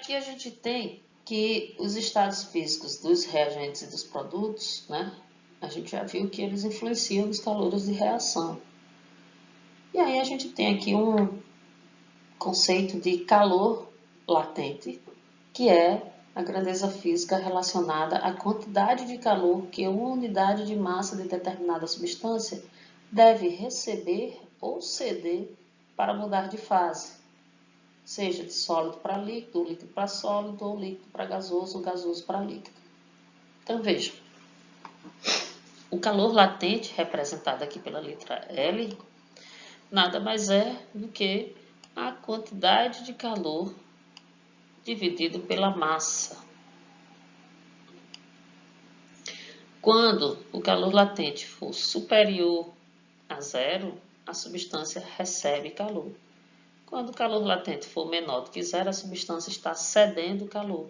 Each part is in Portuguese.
Aqui a gente tem que os estados físicos dos reagentes e dos produtos, né? A gente já viu que eles influenciam nos calores de reação. E aí a gente tem aqui um conceito de calor latente, que é a grandeza física relacionada à quantidade de calor que uma unidade de massa de determinada substância deve receber ou ceder para mudar de fase, seja de sólido para líquido, líquido para sólido, ou líquido para gasoso, ou gasoso para líquido. Então veja, o calor latente, representado aqui pela letra L, nada mais é do que a quantidade de calor dividido pela massa. Quando o calor latente for superior a zero, a substância recebe calor. Quando o calor latente for menor do que zero, a substância está cedendo calor.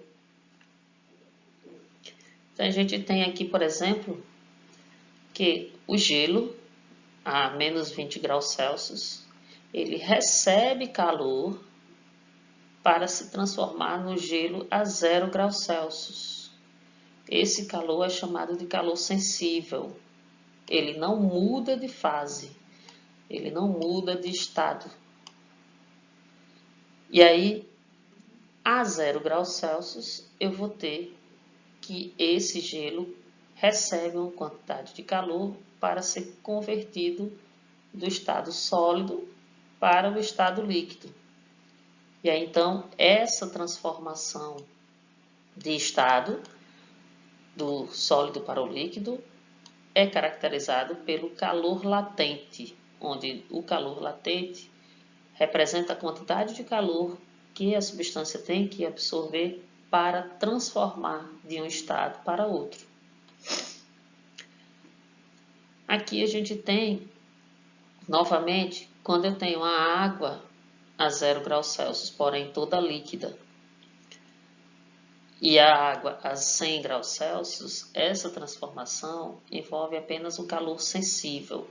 Então, a gente tem aqui, por exemplo, que o gelo, a menos 20 graus Celsius, ele recebe calor para se transformar no gelo a 0 graus Celsius. Esse calor é chamado de calor sensível. Ele não muda de fase, ele não muda de estado. E aí, a 0 graus Celsius, eu vou ter que esse gelo recebe uma quantidade de calor para ser convertido do estado sólido para o estado líquido. E aí, então, essa transformação de estado do sólido para o líquido é caracterizado pelo calor latente, onde o calor latente representa a quantidade de calor que a substância tem que absorver para transformar de um estado para outro. Aqui a gente tem, novamente, quando eu tenho a água a 0 graus Celsius, porém toda líquida, e a água a 100 graus Celsius, essa transformação envolve apenas um calor sensível.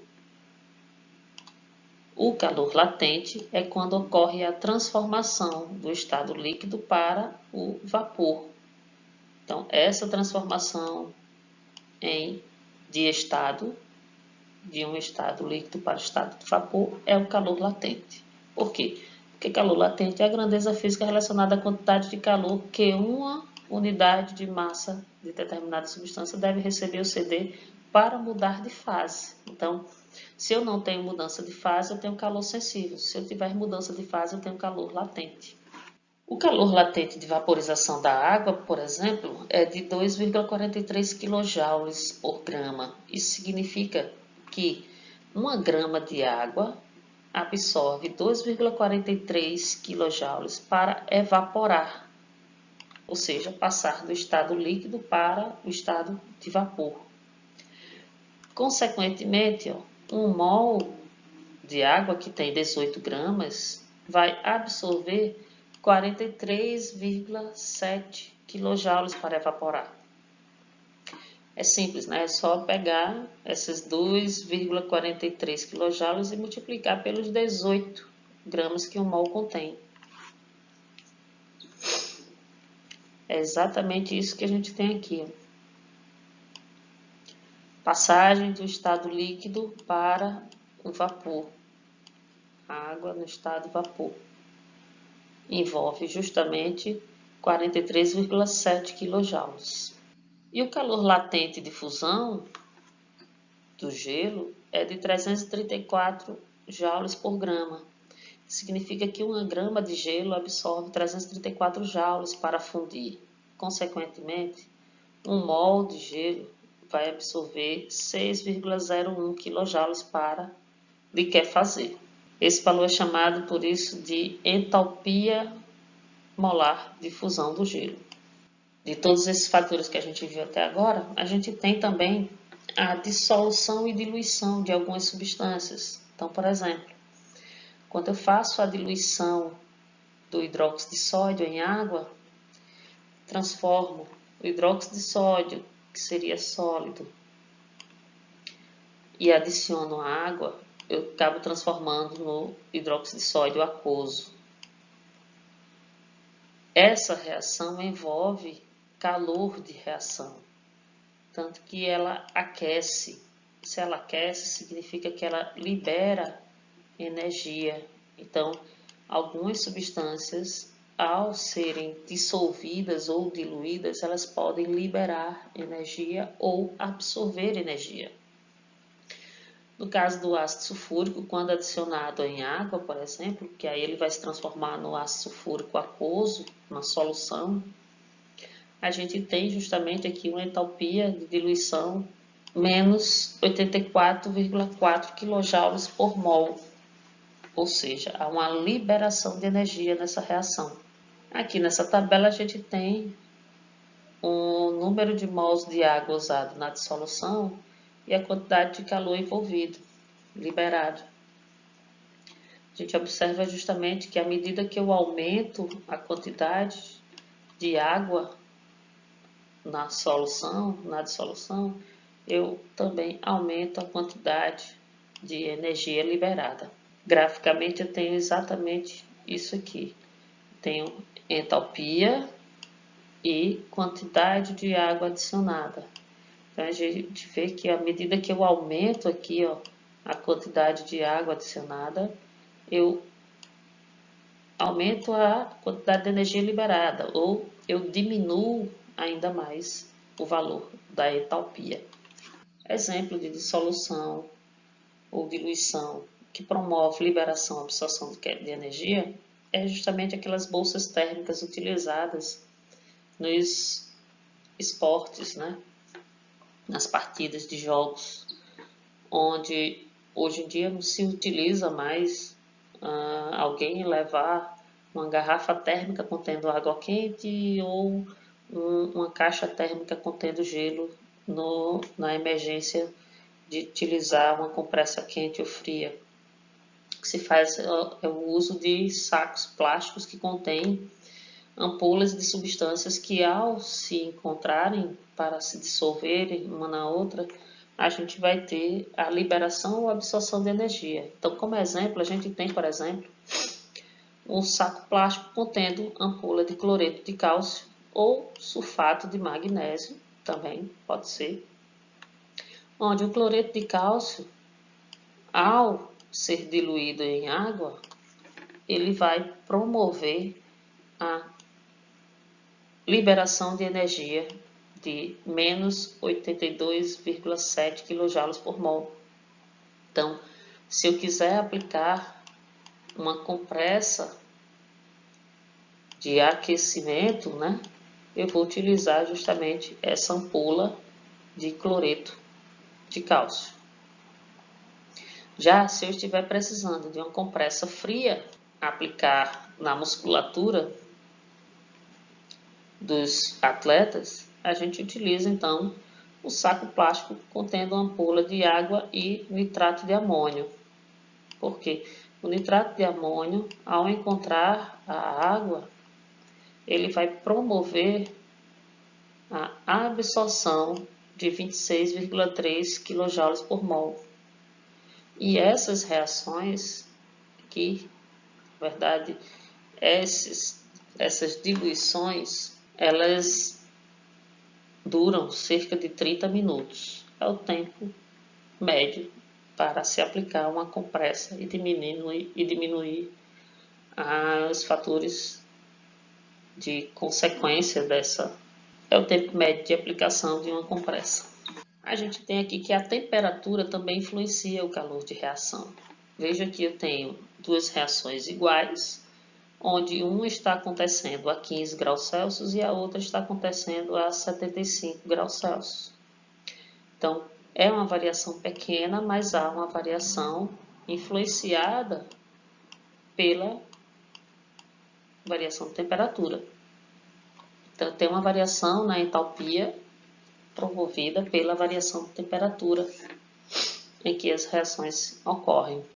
O calor latente é quando ocorre a transformação do estado líquido para o vapor. Então, essa transformação de estado, de um estado líquido para o estado de vapor, é o calor latente. Por quê? Porque calor latente é a grandeza física relacionada à quantidade de calor que uma unidade de massa de determinada substância deve receber ou ceder para mudar de fase. Então, se eu não tenho mudança de fase, eu tenho calor sensível. Se eu tiver mudança de fase, eu tenho calor latente. O calor latente de vaporização da água, por exemplo, é de 2,43 kJ por grama. Isso significa que 1 grama de água absorve 2,43 kJ para evaporar, ou seja, passar do estado líquido para o estado de vapor. Consequentemente, 1 mol de água, que tem 18 gramas, vai absorver 43,7 kJ para evaporar. É simples, né? É só pegar esses 2,43 kJ e multiplicar pelos 18 gramas que um mol contém. É exatamente isso que a gente tem aqui. Passagem do estado líquido para o vapor. Água no estado vapor. Envolve justamente 43,7 kJ. E o calor latente de fusão do gelo é de 334 joules por grama. Significa que 1 grama de gelo absorve 334 joules para fundir. Consequentemente, 1 mol de gelo vai absorver 6,01 kJ para liquefazer. Esse valor é chamado, por isso, de entalpia molar de fusão do gelo. De todos esses fatores que a gente viu até agora, a gente tem também a dissolução e diluição de algumas substâncias. Então, por exemplo, quando eu faço a diluição do hidróxido de sódio em água, transformo o hidróxido de sódio, que seria sólido, e adiciono a água, eu acabo transformando no hidróxido de sódio aquoso. essa reação envolve calor de reação, tanto que ela aquece. Se ela aquece, significa que ela libera energia. Então, algumas substâncias, ao serem dissolvidas ou diluídas, elas podem liberar energia ou absorver energia. No caso do ácido sulfúrico, quando adicionado em água, por exemplo, que aí ele vai se transformar no ácido sulfúrico aquoso, uma solução, a gente tem justamente aqui uma entalpia de diluição menos 84,4 kJ por mol, ou seja, há uma liberação de energia nessa reação. Aqui nessa tabela a gente tem o número de mols de água usado na dissolução e a quantidade de calor envolvido, liberado. A gente observa justamente que à medida que eu aumento a quantidade de água na dissolução, eu também aumento a quantidade de energia liberada. Graficamente eu tenho exatamente isso aqui. Tenho entalpia e quantidade de água adicionada. Então a gente vê que à medida que eu aumento aqui, ó, a quantidade de água adicionada, eu aumento a quantidade de energia liberada, ou eu diminuo ainda mais o valor da entalpia. Exemplo de dissolução ou diluição que promove liberação e absorção de energia é justamente aquelas bolsas térmicas utilizadas nos esportes, né? Nas partidas de jogos, onde hoje em dia não se utiliza mais alguém levar uma garrafa térmica contendo água quente ou uma caixa térmica contendo gelo na emergência de utilizar uma compressa quente ou fria. O que se faz é o uso de sacos plásticos que contêm ampolas de substâncias que, ao se encontrarem para se dissolverem uma na outra, a gente vai ter a liberação ou absorção de energia. Então, como exemplo, a gente tem, por exemplo, um saco plástico contendo ampola de cloreto de cálcio ou sulfato de magnésio, também pode ser, onde o cloreto de cálcio, ao ser diluído em água, ele vai promover a liberação de energia de menos 82,7 kJ por mol. Então, se eu quiser aplicar uma compressa de aquecimento, né, eu vou utilizar justamente essa ampola de cloreto de cálcio. Já se eu estiver precisando de uma compressa fria, aplicar na musculatura dos atletas, a gente utiliza então o saco plástico contendo uma ampola de água e nitrato de amônio. Porque o nitrato de amônio, ao encontrar a água, ele vai promover a absorção de 26,3 kJ por mol. E essas reações que, na verdade, essas diluições, elas duram cerca de 30 minutos. É o tempo médio para se aplicar uma compressa e diminuir os fatores de consequência dessa. É o tempo médio de aplicação de uma compressa. A gente tem aqui que a temperatura também influencia o calor de reação. Veja que eu tenho duas reações iguais, onde uma está acontecendo a 15 graus Celsius e a outra está acontecendo a 75 graus Celsius. Então, é uma variação pequena, mas há uma variação influenciada pela variação de temperatura. Então, tem uma variação na entalpia promovida pela variação de temperatura em que as reações ocorrem.